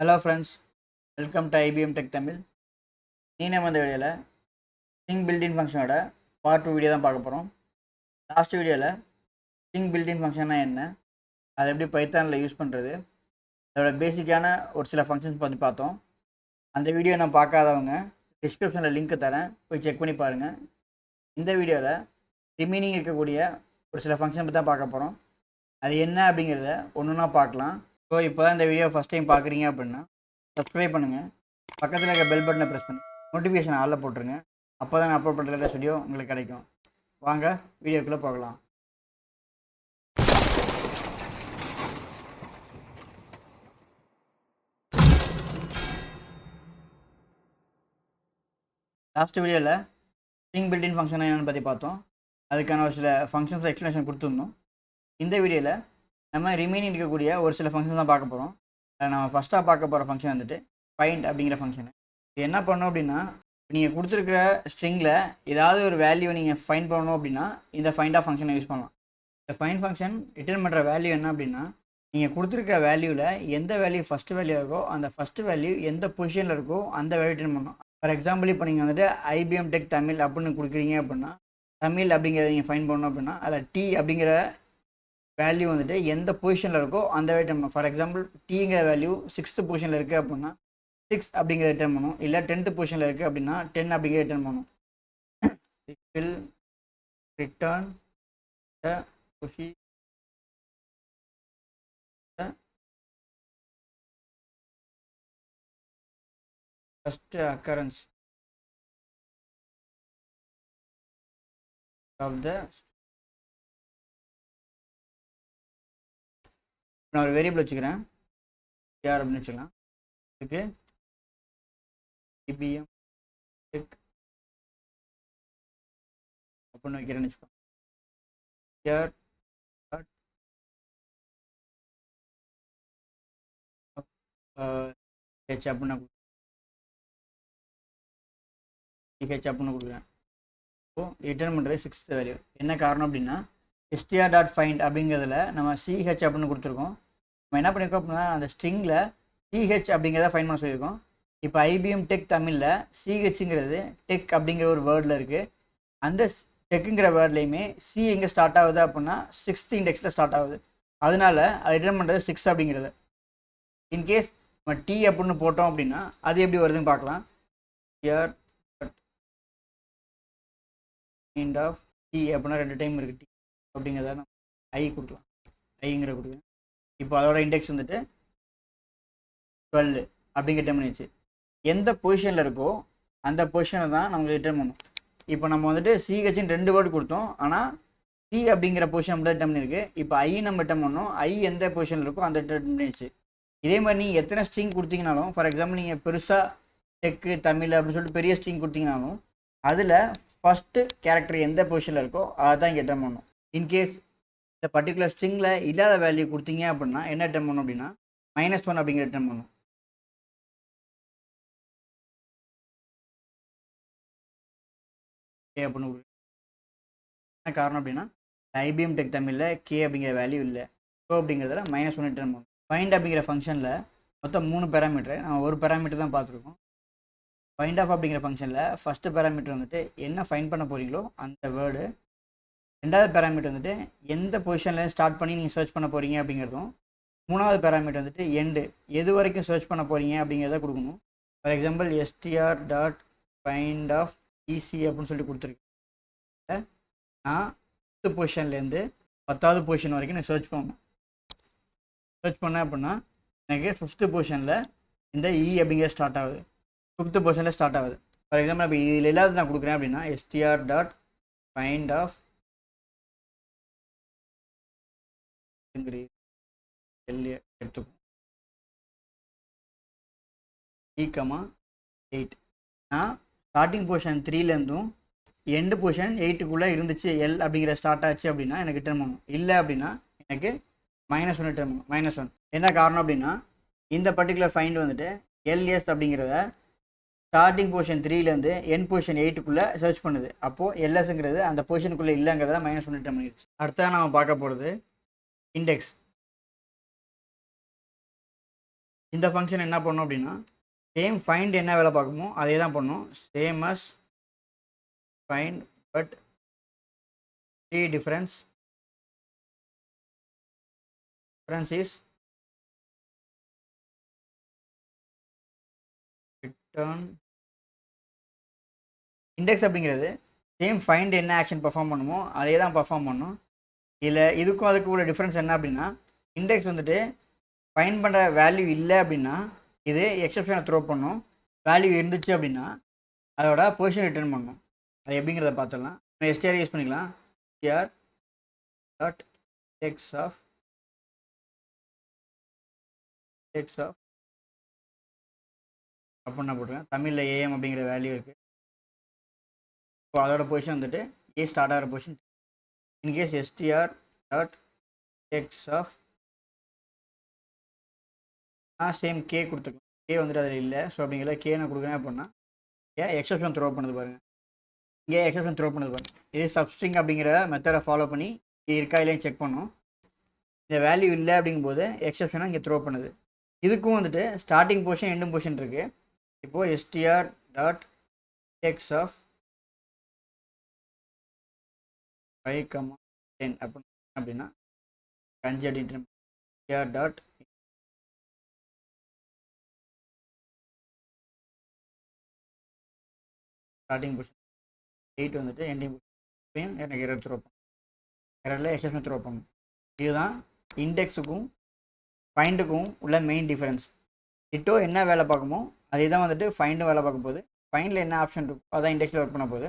Hello friends, welcome to IBM Tech Tamil. நம்ம இந்த வீடியோவில் ஸ்ட்ரிங் பில்டின் ஃபங்க்ஷனோட பார்ட் 2 வீடியோ தான் பார்க்க போகிறோம். லாஸ்ட் வீடியோவில் ஸ்ட்ரிங் பில்டின் ஃபங்க்ஷன்னா என்ன, அதை எப்படி பைத்தானில் யூஸ் பண்ணுறது, அதோட பேசிக்கான ஒரு சில ஃபங்க்ஷன்ஸ் பற்றி பார்த்தோம். அந்த வீடியோ நான் பார்க்காதவங்க டிஸ்கிரிப்ஷனில் லிங்க் தரேன், போய் செக் பண்ணி பாருங்கள். இந்த வீடியோவில் ரிமைனிங் இருக்கக்கூடிய ஒரு சில ஃபங்க்ஷன் பற்றி தான் பார்க்க போகிறோம். அது என்ன அப்படிங்கிறத ஒன்று ஒன்றா பார்க்கலாம். ஸோ இப்போ தான் இந்த வீடியோ ஃபஸ்ட் டைம் பார்க்குறீங்க அப்படின்னா சப்ஸ்கிரைப் பண்ணுங்கள், பக்கத்தில் இருக்க பெல் பட்டனை ப்ரெஸ் பண்ணி நோட்டிஃபிகேஷன் ஆளில் போட்டுருங்க. அப்போ தான் நான் அப்லோட் பண்ணுற லேட்டஸ்ட் வீடியோ உங்களுக்கு கிடைக்கும். வாங்க வீடியோக்குள்ளே போகலாம். லாஸ்ட் வீடியோவில் ஸ்ட்ரிங் பில்டின் ஃபங்க்ஷன் என்னென்னு பற்றி பார்த்தோம். அதுக்கான ஒரு சில ஃபங்க்ஷன்ஸ் எக்ஸ்ப்ளனேஷன் கொடுத்துருந்தோம். இந்த வீடியோவில் நம்ம ரிமைனிங் இருக்கக்கூடிய ஒரு சில ஃபங்க்ஷன் தான் பார்க்க போகிறோம். நம்ம ஃபஸ்ட்டாக பார்க்க போகிற ஃபங்க்ஷன் வந்துட்டு ஃபைண்ட் அப்படிங்கிற ஃபங்க்ஷனு. இது என்ன பண்ணோம் அப்படின்னா, நீங்கள் கொடுத்துருக்கிற ஸ்ட்ரிங்கில் ஏதாவது ஒரு வேல்யூ நீங்கள் ஃபைண்ட் பண்ணணும் அப்படின்னா இந்த ஃபைண்ட் ஆஃப் ஃபங்க்ஷனை யூஸ் பண்ணலாம். இந்த ஃபைண்ட் ஃபங்க்ஷன் ரிட்டர்ன் பண்ணுற வேல்யூ என்ன அப்படின்னா, நீங்கள் கொடுத்துருக்க வேல்யூவில் எந்த வேல்யூ ஃபஸ்ட்டு வேல்யூ இருக்கோ அந்த ஃபஸ்ட்டு வேல்யூ எந்த பொசிஷனில் இருக்கோ அந்த வேல்யூ ரிட்டர்ன் பண்ணணும். ஃபார் எக்ஸாம்பிள் இப்போ நீங்கள் வந்துட்டு IBM Tech Tamil அப்படின்னு கொடுக்குறீங்க அப்படின்னா, தமிழ் அப்படிங்கிறத நீங்கள் ஃபைண்ட் பண்ணணும் அப்படின்னா அதில் டி அப்படிங்கிற வேல்யூ வந்துட்டு எந்த பொசிஷனில் இருக்கோ அந்த வேல்யூ ரிட்டர்ன் பண்ணணும். ஃபார் எக்ஸாம்பிள் டிங்கிற வேல்யூ 6th பொசிஷனில் இருக்குது அப்படின்னா 6 அப்படிங்கிற ரிட்டர்ன் பண்ணும். இல்லை 10th பொசிஷனில் இருக்குது அப்படின்னா 10 அப்படிங்கிற ரிட்டர்ன் பண்ணும். It will return the position first occurrence of the. நான் ஒரு வேரியபிள் வச்சுக்கிறேன், யார் அப்படின்னு வச்சுக்கலாம். இதுக்கு IBM Tech அப்படின்னு வைக்கிறேன்னு வச்சுக்கோங்க. யார் ஹெச் அப்படின்னு ஹெச் அப்படின்னு கொடுக்குறேன். ஸோ ரிட்டர்ன் பண்ணுறது 6th வேல்யூ. என்ன காரணம் அப்படின்னா str.find அப்படிங்கிறதுல நம்ம CH அப்படின்னு கொடுத்துருக்கோம். நம்ம என்ன பண்ணியிருக்கோம் அப்படின்னா அந்த ஸ்ட்ரிங்கில் CH அப்படிங்கிறத ஃபைண்ட் பண்ண சொல்லியிருக்கோம். இப்போ IBM Tech தமிழில் CHங்கிறது டெக் அப்படிங்கிற ஒரு வேர்டில் இருக்குது. அந்த டெக்குங்கிற வேர்ட்லேயுமே சி எங்கே ஸ்டார்ட் ஆகுது அப்படின்னா 6th இண்டெக்ஸில் ஸ்டார்ட் ஆகுது. அதனால அது ரிட்டர்ன் பண்ணுறது 6 அப்படிங்கிறது. இன்கேஸ் நம்ம டி அப்படின்னு போட்டோம் அப்படின்னா அது எப்படி வருதுன்னு பார்க்கலாம். ஹியர் கைண்ட் ஆஃப் டி அப்படின்னா 2 டைம் இருக்குது. டி அப்படிங்கிறத நம்ம ஐ கொடுக்கலாம், ஐங்கிற கொடுக்குறேன். இப்போ அதோட இண்டெக்ஸ் வந்துட்டு 12 அப்படிங்கிற டைம் பண்ணிச்சு. எந்த பொசிஷனில் இருக்கோ அந்த பொசிஷனை தான் நமக்கு ரிட்டர்ன் பண்ணும். இப்போ நம்ம வந்துட்டு சிஹெச்னு 2 வேர்டு கொடுத்தோம், ஆனால் சி அப்படிங்கிற பொசிஷன் மட்டும் ரிட்டர்ன் பண்ணியிருக்கு. இப்போ ஐ நம்ம ரிட்டர்ன் பண்ணோம், ஐ எந்த பொசிஷனில் இருக்கோ அந்த ரிட்டர்ன் பண்ணிடுச்சு. இதே மாதிரி நீங்கள் எத்தனை ஸ்ட்ரிங் கொடுத்தீங்கனாலும், ஃபார் எக்ஸாம்பிள் நீங்கள் பெருசாக டெக்கு தமிழ் அப்படின்னு சொல்லிட்டு பெரிய ஸ்ட்ரிங் கொடுத்தீங்கனாலும் அதில் ஃபஸ்ட்டு கேரக்டர் எந்த பொசிஷனில் இருக்கோ அதை தான் ரிட்டர்ன் பண்ணும். இன்கேஸ் இந்த பர்டிகுலர் ஸ்ட்ரிங்கில் இல்லாத வேல்யூ கொடுத்தீங்க அப்படின்னா என்ன ரிட்டர்ன் பண்ணும் அப்படின்னா -1 அப்படிங்கிற ரிட்டர்ன் பண்ணும். கே அப்படின்னு என்ன காரணம் அப்படின்னா IBM Tech தமிழில் கே அப்படிங்கிற வேல்யூ இல்லை. ஸோ அப்படிங்கிறதுல -1 ரிட்டர்ன் பண்ணும். ஃபைண்ட் அப்படிங்கிற ஃபங்க்ஷனில் மொத்தம் 3 பேராமீட்டர், நம்ம ஒரு பேராமீட்டர் தான் பார்த்துருக்கோம். ஃபைண்ட் ஆஃப் அப்படிங்கிற ஃபங்க்ஷனில் ஃபஸ்ட்டு பேராமீட்டர் வந்துட்டு என்ன ஃபைண்ட் பண்ண போகிறீங்களோ அந்த வேர்டு, 2வது பேராமீட்டர் வந்துட்டு எந்த பொசிஷன்லேருந்து ஸ்டார்ட் பண்ணி நீங்கள் சர்ச் பண்ண போகிறீங்க அப்படிங்கிறதும், 3வது பேராமீட்டர் வந்துட்டு எண்டு எது வரைக்கும் சர்ச் பண்ண போகிறீங்க அப்படிங்கிறத கொடுக்கணும். For example str.find of EC அப்படின்னு சொல்லிட்டு கொடுத்துருக்கேன். நான் 5th பொசிஷன்லேருந்து 10வது பொசிஷன் வரைக்கும் நான் சர்ச் பண்ணேன். சர்ச் பண்ணேன் அப்படின்னா எனக்கு 5th பொசிஷனில் இந்த அப்படிங்கிற ஸ்டார்ட் ஆகுது, 5th பொசிஷனில் ஸ்டார்ட் ஆகுது. ஃபார் எக்ஸாம்பிள் இப்போ இதில் இல்லாத நான் கொடுக்குறேன் அப்படின்னா str.find of எடுத்துக்கும் E,8. நான் ஸ்டார்டிங் பொசிஷன் 3லேருந்தும் எண்டு பொசிஷன் 8க்குள்ளே இருந்துச்சு, எல் அப்படிங்கிற ஸ்டார்ட் ஆச்சு அப்படின்னா எனக்கு ரிட்டர்ன் பண்ணும். இல்லை அப்படின்னா எனக்கு -1 ரிட்டர்ன் பண்ணும். -1 என்ன காரணம் அப்படின்னா இந்த பர்டிகுலர் ஃபைண்ட் வந்துட்டு LS அப்படிங்கிறத ஸ்டார்டிங் பொசிஷன் 3லேருந்து எண்ட் பொசிஷன் 8க்குள்ளே சர்ச் பண்ணுது. அப்போது LSங்கிறது அந்த பொசிஷனுக்குள்ளே இல்லைங்கிறத -1 ரிட்டர்ன் பண்ணிடுச்சு. அடுத்ததான் நம்ம பார்க்க போகிறது இண்டெக்ஸ். இந்த ஃபங்க்ஷன் என்ன பண்ணும் அப்படின்னா சேம் ஃபைண்ட் என்ன வேலை பார்க்குமோ அதே தான் பண்ணும். Same as find but three difference is return index அப்படிங்கிறது சேம் ஃபைண்ட் என்ன ஆக்ஷன் பெர்ஃபார்ம் பண்ணுமோ அதே தான் பெர்ஃபார்ம் பண்ணும். இதில் இதுக்கும் அதுக்கு உள்ள டிஃப்ரென்ஸ் என்ன அப்படின்னா இண்டெக்ஸ் வந்துட்டு ஃபைண்ட் பண்ணுற வேல்யூ இல்லை அப்படின்னா இது எக்ஸப்ஷனை த்ரோ பண்ணும். வேல்யூ இருந்துச்சு அப்படின்னா அதோட பொசிஷன் ரிட்டர்ன் பண்ணும். அது எப்படிங்கிறத பார்த்துடலாம். எஸ்டிஆர் யூஸ் பண்ணிக்கலாம். எஸ்டிஆர் டாட் எக்ஸ் ஆஃப் அப்படின்னு நான் போட்டுருக்கேன். தமிழில் ஏஎம் அப்படிங்கிற வேல்யூ இருக்குது. ஸோ அதோட பொசிஷன் வந்துட்டு ஏ ஸ்டார்ட் ஆகிற position. In case STR dot X of same K கொடுத்துக்கலாம். கே வந்துட்டு அதில் இல்லை. ஸோ அப்படிங்கிற கே நான் கொடுக்குறேன் அப்படின்னா ஏன் எக்ஸப்ஷன் த்ரோ பண்ணுது பாருங்கள். இங்கே எக்ஸப்ஷன் த்ரோ பண்ணுது பாருங்கள். இது சப்ஸ்ட்ரிங் அப்படிங்கிற மெத்தடை ஃபாலோ பண்ணி இது இருக்கா இல்லைன்னு செக் பண்ணும். இந்த வேல்யூ இல்லை அப்படிங்கும்போது எக்ஸப்ஷனாக இங்கே த்ரோ பண்ணுது. இதுக்கும் வந்துட்டு ஸ்டார்டிங் பொசிஷன் எண்டும் பொசிஷன் இருக்குது. இப்போது எஸ்டிஆர் டாட் எக்ஸ் ஆஃப் 5,10 அப்படின்னா 5 அப்படின்ட்டு எஸ்டிஆர் டாட் ஸ்டார்டிங் பொசிஷன் 8 வந்துட்டு எண்டிங் பொசிஷன் எனக்கு எரர் த்ரோ பண்ணும். எரரில் எக்ஸப்ஷன் த்ரோ பண்ணும். இதுதான் இண்டெக்ஸுக்கும் ஃபைண்டுக்கும் உள்ள மெயின் டிஃபரன்ஸ். டிட்டோ என்ன வேலை பார்க்குமோ அதே தான் வந்துட்டு ஃபைண்டும் வேலை பார்க்க போகுது. ஃபைண்டில் என்ன ஆப்ஷன் இருக்கோ அதான் இண்டெக்ஸில் ஒர்க் பண்ண போகுது.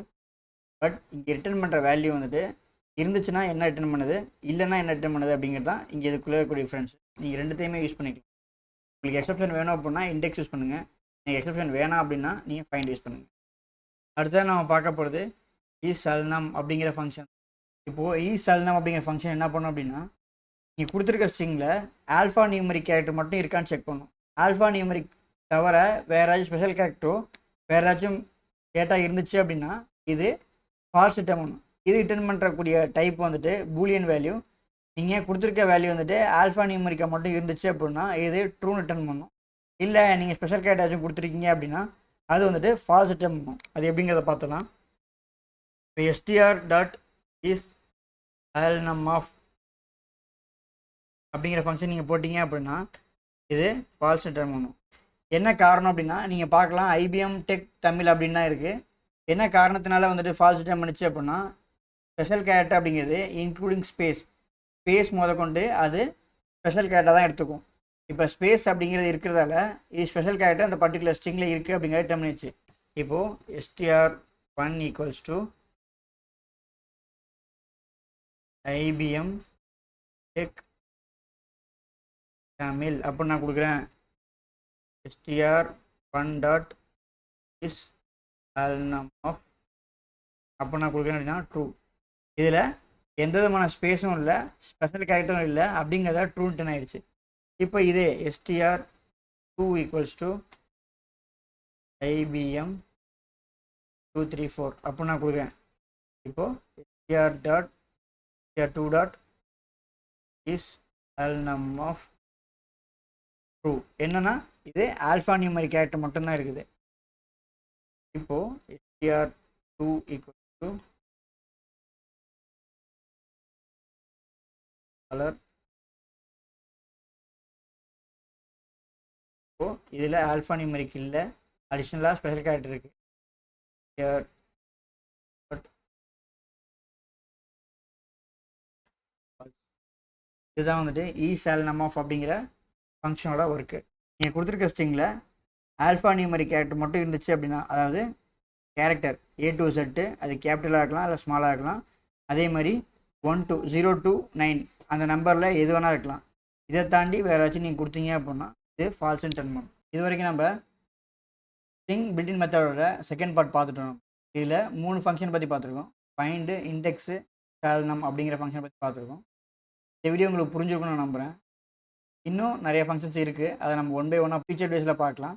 பட் இங்கே ரிட்டர்ன் பண்ணுற வேல்யூ வந்துட்டு இருந்துச்சுன்னா என்ன ரிட்டர்ன் பண்ணுது, இல்லைன்னா என்ன ரிட்டர்ன் பண்ணுது அப்படிங்கிறது தான் இங்கே இதுக்குள்ளே இருக்கக்கூடிய டிஃப்ரென்ஸ். நீங்கள் ரெண்டுத்தையுமே யூஸ் பண்ணிக்கலாம். உங்களுக்கு எக்ஸப்ஷன் வேணும் அப்படின்னா இண்டெக்ஸ் யூஸ் பண்ணுங்கள். நீங்கள் எக்ஸப்ஷன் வேணாம் அப்படின்னா நீங்கள் ஃபைண்ட் யூஸ் பண்ணுங்கள். அடுத்தது நம்ம பார்க்க போகிறது இசல்னம் அப்படிங்கிற ஃபங்க்ஷன். இப்போது இசல்னம் அப்படிங்கிற ஃபங்க்ஷன் என்ன பண்ணும் அப்படின்னா நீங்கள் கொடுத்துருக்க ஸ்ட்ரிங்கில் ஆல்ஃபா நியூமரிக் கேரக்டர் மட்டும் இருக்கான்னு செக் பண்ணும். ஆல்ஃபா நியூமரிக் தவிர வேறு ஏதாச்சும் ஸ்பெஷல் கேரக்டரோ வேறு ஏதாச்சும் டேட்டா இருந்துச்சு அப்படின்னா இது ஃபால்ஸ் ரிட்டர்ன் பண்ணும். இது ரிட்டர்ன் பண்ணுறக்கூடிய டைப் வந்துட்டு பூலியன் வேல்யூ. நீங்கள் கொடுத்துருக்க வேல்யூ வந்துட்டு ஆல்ஃபா நியூமரிக்கா மட்டும் இருந்துச்சு அப்படின்னா இது ட்ரூ ரிட்டர்ன் பண்ணும். இல்லை நீங்கள் ஸ்பெஷல் கேரக்டர் ஏதாச்சும் கொடுத்துருக்கீங்க அப்படின்னா அது வந்துட்டு ஃபால்ஸ் ரிட்டர்ன் பண்ணும். அது எப்படிங்கிறத பார்த்துலாம். இப்போ STR dot is alnum of அப்படிங்கிற ஃபங்க்ஷன் நீங்கள் போட்டிங்க அப்படின்னா இது ஃபால்ஸ் ரிட்டர்ன் பண்ணும். என்ன காரணம் அப்படின்னா நீங்கள் பார்க்கலாம் ஐபிஎம் டெக் தமிழ் அப்படின்னு தான் இருக்குது. என்ன காரணத்தினால வந்துட்டு ஃபால்ஸ் ரிட்டர்ன் பண்ணிச்சு அப்படின்னா ஸ்பெஷல் கேரக்டர் அப்படிங்கிறது இன்க்ளூடிங் ஸ்பேஸ் கொண்டு அது ஸ்பெஷல் கேரக்டர் தான் எடுத்துக்கும். இப்போ ஸ்பேஸ் அப்படிங்கிறது இருக்கிறதால இது ஸ்பெஷல் கேரக்டர் அந்த பர்டிகுலர் ஸ்ட்ரிங்கில் இருக்குது அப்படிங்கிறது ரிட்டர்ன் பண்ணிச்சு. இப்போது str1 equals to IBM Tech Tamil அப்படின்னு நான் கொடுக்குறேன். str1 dot is alnum of அப்போ நான் கொடுக்குறேன் அப்படின்னா ட்ரூ. இதில் எந்த விதமான ஸ்பேஸும் இல்லை, ஸ்பெஷல் கேரக்டரும் இல்லை அப்படிங்கிறத ட்ரூ ரிட்டர்ன் ஆயிடுச்சு. இப்போ இதே str2 ஈக்குவல்ஸ் டு IBM 234 அப்போ நான் கொடுக்குறேன். இப்போது str2 dot is alnum of true. என்னன்னா இது ஆல்ஃபா நியூமரிக் கேரக்டர் மட்டும்தான் இருக்குது. இப்போது str2 ஈக்குவல் டு கலர். இப்போது இதில் ஆல்ஃபா நியூமரிக் இல்லை, அடிஷ்னலாக ஸ்பெஷல் கேரக்டர் இருக்குது. இதுதான் வந்துட்டு இசல்னம் ஆஃப் அப்படிங்கிற ஃபங்க்ஷனோட ஒர்க்கு. நீங்கள் கொடுத்துருக்க ஸ்ட்ரிங்கில் ஆல்ஃபா நியூமரிக் கேரக்டர் மட்டும் இருந்துச்சு அப்படின்னா, அதாவது கேரக்டர் A to Z அது கேபிட்டலாக இருக்கலாம் இல்லை ஸ்மாலாக இருக்கலாம். அதே மாதிரி 1 to 0 to 9 அந்த நம்பரில் எது வேணால் இருக்கலாம். இதை தாண்டி வேறு ஏதாச்சும் நீங்கள் கொடுத்தீங்க அப்படின்னா இது ஃபால்ஸ்ன்னு ரிட்டர்ன் பண்ணும். இது வரைக்கும் நம்ம ஸ்ட்ரிங் பில்டின் மெத்தடோட செகண்ட் பார்ட் பார்த்துட்டோம். இதில் 3 ஃபங்க்ஷன் பற்றி பார்த்துருக்கோம். ஃபைண்டு, இண்டெக்ஸு, சால்னம் அப்படிங்கிற ஃபங்க்ஷன் பற்றி பார்த்துருக்கோம். இந்த வீடியோ உங்களுக்கு புரிஞ்சுக்கணும்னு நம்புகிறேன். இன்னும் நிறைய ஃபங்க்ஷன்ஸ் இருக்குது, அதை நம்ம ஒன் பை ஒன்னாக ஃபியூச்சர் டேஸில் பார்க்கலாம்.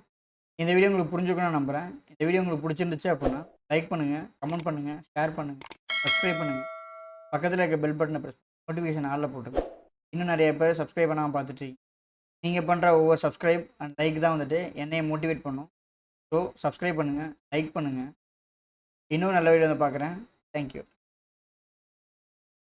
இந்த வீடியோ உங்களுக்கு புரிஞ்சுக்கணும்னு நம்புகிறேன். இந்த வீடியோ உங்களுக்கு பிடிச்சிருந்துச்சு அப்படின்னா லைக் பண்ணுங்கள், கமெண்ட் பண்ணுங்கள், ஷேர் பண்ணுங்கள், சப்ஸ்கிரைப் பண்ணுங்கள். பக்கத்தில் இருக்க பெல் பட்டனை ப்ரெஸ் நோட்டிஃபிகேஷன் ஆளில் போட்டுருங்க. இன்னும் நிறைய பேர் சப்ஸ்கிரைப் பண்ணாமல் பார்த்துட்டு நீங்கள் பண்ணுற ஒவ்வொரு சப்ஸ்கிரைப் அண்ட் லைக் தான் வந்துட்டு என்னையை மோட்டிவேட் பண்ணும். ஸோ சப்ஸ்கிரைப் பண்ணுங்கள், லைக் பண்ணுங்கள். இன்னும் நல்ல வீடியோ வந்து பார்க்குறேன். தேங்க்யூ.